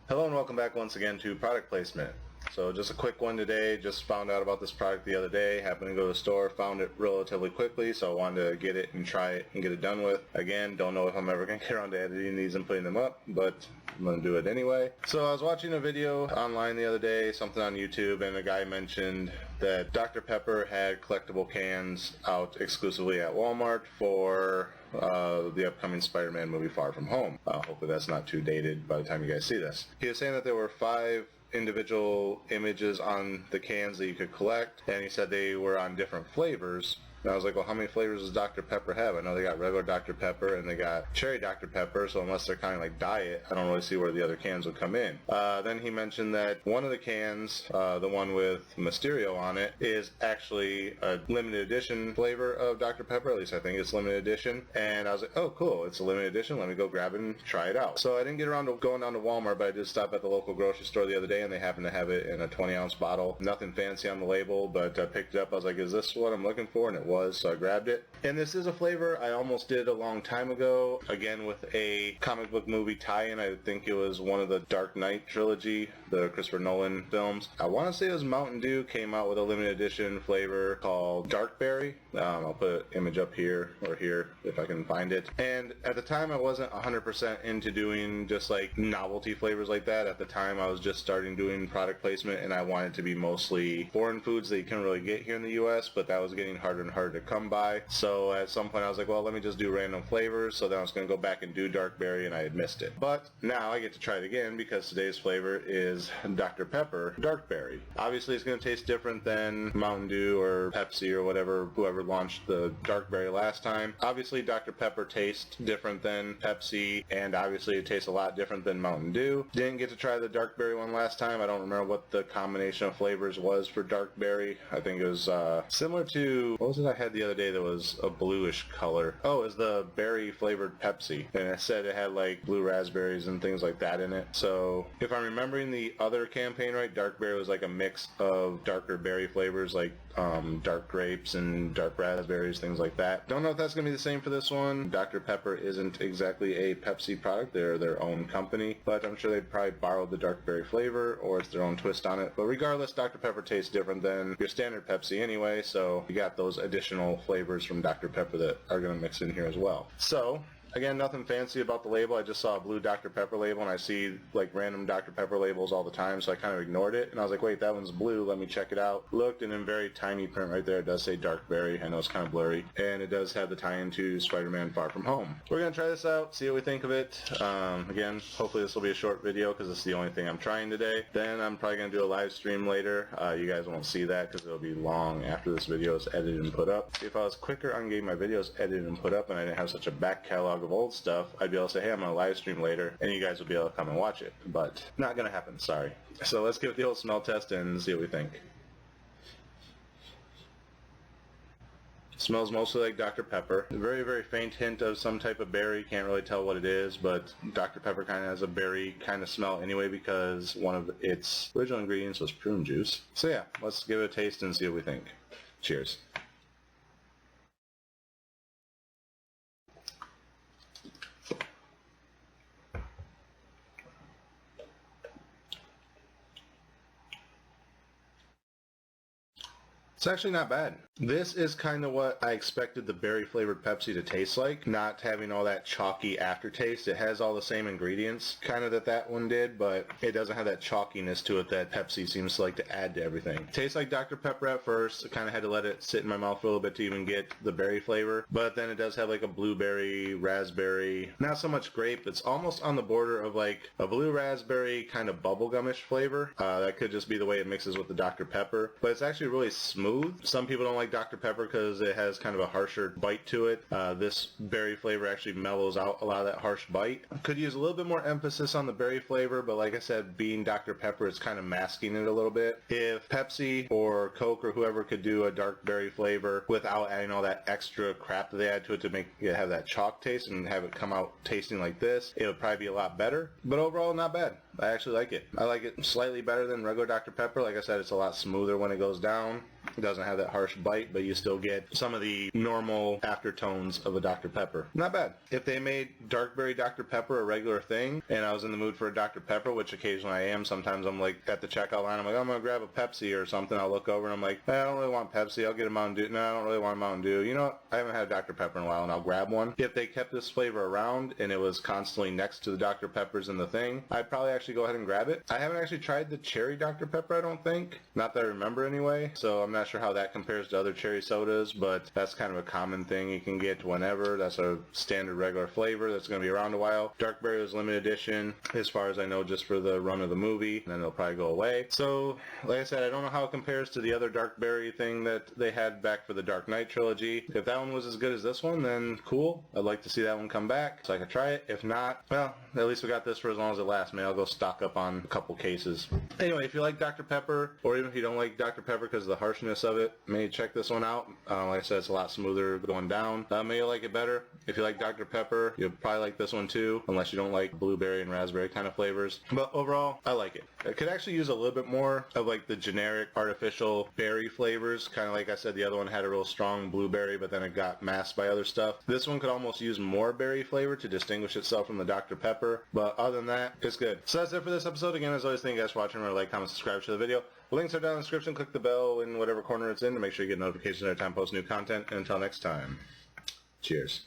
Hello and welcome back once again to product placement. So just a quick one today. Just found out about this product the other day. Happened to go to the store, found it relatively quickly, so I wanted to get it and try it and get it done with. Again, don't know if I'm ever going to get around to editing these and putting them up, but I'm going to do it anyway. So I was watching a video online the other day, something on YouTube, and a guy mentioned that Dr. Pepper had collectible cans out exclusively at Walmart for the upcoming Spider-Man movie Far From Home. Hopefully that's not too dated by the time you guys see this. He was saying that there were 5 individual images on the cans that you could collect, and he said they were on different flavors. And I was like, well, how many flavors does Dr. Pepper have? I know they got regular Dr. Pepper and they got cherry Dr. Pepper, so unless they're kind of like diet, I don't really see where the other cans would come in. Then he mentioned that one of the cans, the one with Mysterio on it, is actually a limited edition flavor of Dr. Pepper. At least I think it's limited edition. And I was like, oh, cool, it's a limited edition. Let me go grab it and try it out. So I didn't get around to going down to Walmart, but I did stop at the local grocery store the other day, and they happened to have it in a 20-ounce bottle. Nothing fancy on the label, but I picked it up. I was like, is this what I'm looking for? And it was, so I grabbed it. And this is a flavor I almost did a long time ago, again with a comic book movie tie-in. I think it was one of the Dark Knight trilogy, the Christopher Nolan films. I want to say it was Mountain Dew came out with a limited edition flavor called Dark Berry. I'll put an image up here or here if I can find it. And at the time I wasn't 100% into doing just like novelty flavors like that. At the time I was just starting doing product placement, and I wanted to be mostly foreign foods that you can't really get here in the US, but that was getting harder and harder to come by. So at some point I was like, well, let me just do random flavors. So then I was going to go back and do Dark Berry, and I had missed it. But now I get to try it again because today's flavor is Dr. Pepper Dark Berry. Obviously it's going to taste different than Mountain Dew or Pepsi or whatever, whoever launched the Dark Berry last time. Obviously Dr. Pepper tastes different than Pepsi, and obviously it tastes a lot different than Mountain Dew. Didn't get to try the Dark Berry one last time. I don't remember what the combination of flavors was for Dark Berry. I think it was similar to, what was it I had the other day that was a bluish color? Oh, it was the berry flavored Pepsi, and it said it had like blue raspberries and things like that in it. So if I'm remembering the other campaign right, Dark Berry was like a mix of darker berry flavors like dark grapes and dark raspberries, things like that. Don't know if that's going to be the same for this one. Dr. Pepper isn't exactly a Pepsi product. They're their own company, but I'm sure they probably borrowed the dark berry flavor, or it's their own twist on it. But regardless, Dr. Pepper tastes different than your standard Pepsi anyway, so you got those additional flavors from Dr. Pepper that are going to mix in here as well. So again, nothing fancy about the label. I just saw a blue Dr. Pepper label, and I see like random Dr. Pepper labels all the time, so I kind of ignored it. And I was like, wait, that one's blue. Let me check it out. Looked, and in very tiny print right there, it does say Dark Berry. I know it's kind of blurry. And it does have the tie-in to Spider-Man Far From Home. We're going to try this out, see what we think of it. Again, hopefully this will be a short video because this is the only thing I'm trying today. Then I'm probably going to do a live stream later. You guys won't see that because it'll be long after this video is edited and put up. If I was quicker on getting my videos edited and put up, and I didn't have such a back catalog of old stuff, I'd be able to say, hey, I'm going to live stream later, and you guys will be able to come and watch it. But not going to happen, sorry. So let's give it the old smell test and see what we think. Smells mostly like Dr. Pepper. A very, very faint hint of some type of berry. Can't really tell what it is, but Dr. Pepper kind of has a berry kind of smell anyway because one of its original ingredients was prune juice. So yeah, let's give it a taste and see what we think. Cheers. It's actually not bad. This is kind of what I expected the berry flavored Pepsi to taste like, not having all that chalky aftertaste. It has all the same ingredients kind of that one did, but it doesn't have that chalkiness to it that Pepsi seems to like to add to everything. Tastes like Dr. Pepper at first. I kind of had to let it sit in my mouth for a little bit to even get the berry flavor, but then it does have like a blueberry, raspberry, not so much grape. It's almost on the border of like a blue raspberry kind of bubblegumish flavor. That could just be the way it mixes with the Dr. Pepper, but it's actually really smooth. Some people don't like Dr. Pepper because it has kind of a harsher bite to it. This berry flavor actually mellows out a lot of that harsh bite. Could use a little bit more emphasis on the berry flavor, but like I said, being Dr. Pepper, it's kind of masking it a little bit. If Pepsi or Coke or whoever could do a dark berry flavor without adding all that extra crap that they add to it to make it have that chalk taste and have it come out tasting like this, it would probably be a lot better. But overall, not bad. I actually like it. I like it slightly better than regular Dr. Pepper. Like I said, it's a lot smoother when it goes down. It doesn't have that harsh bite, but you still get some of the normal aftertones of a Dr. Pepper. Not bad. If they made dark berry Dr. Pepper a regular thing, and I was in the mood for a Dr. Pepper, which occasionally I am, sometimes I'm like at the checkout line, I'm like, I'm going to grab a Pepsi or something. I'll look over and I'm like, I don't really want Pepsi. I'll get a Mountain Dew. No, I don't really want a Mountain Dew. You know what? I haven't had a Dr. Pepper in a while, and I'll grab one. If they kept this flavor around and it was constantly next to the Dr. Peppers in the thing, I'd probably actually go ahead and grab it. I haven't actually tried the cherry Dr. Pepper, I don't think. Not that I remember anyway, so I'm not sure how that compares to other cherry sodas, but that's kind of a common thing you can get whenever. That's a standard regular flavor that's going to be around a while. Dark berry was limited edition, as far as I know, just for the run of the movie, and then it'll probably go away. So, like I said, I don't know how it compares to the other dark berry thing that they had back for the Dark Knight trilogy. If that one was as good as this one, then cool. I'd like to see that one come back so I could try it. If not, well, at least we got this for as long as it lasts. Maybe I'll go stock up on a couple cases. Anyway, if you like Dr. Pepper, or even if you don't like Dr. Pepper because of the harshness of it, maybe check this one out. Like I said, it's a lot smoother going down. Maybe you'll like it better. If you like Dr. Pepper, you'll probably like this one too, unless you don't like blueberry and raspberry kind of flavors. But overall, I like it. It could actually use a little bit more of like the generic artificial berry flavors. Kind of like I said, the other one had a real strong blueberry, but then it got masked by other stuff. This one could almost use more berry flavor to distinguish itself from the Dr. Pepper. But other than that, it's good. So that's it for this episode. Again, as always, thank you guys for watching. Remember to like, comment, subscribe to the video. The links are down in the description. Click the bell in whatever corner it's in to make sure you get notifications every time I post new content. And until next time, cheers.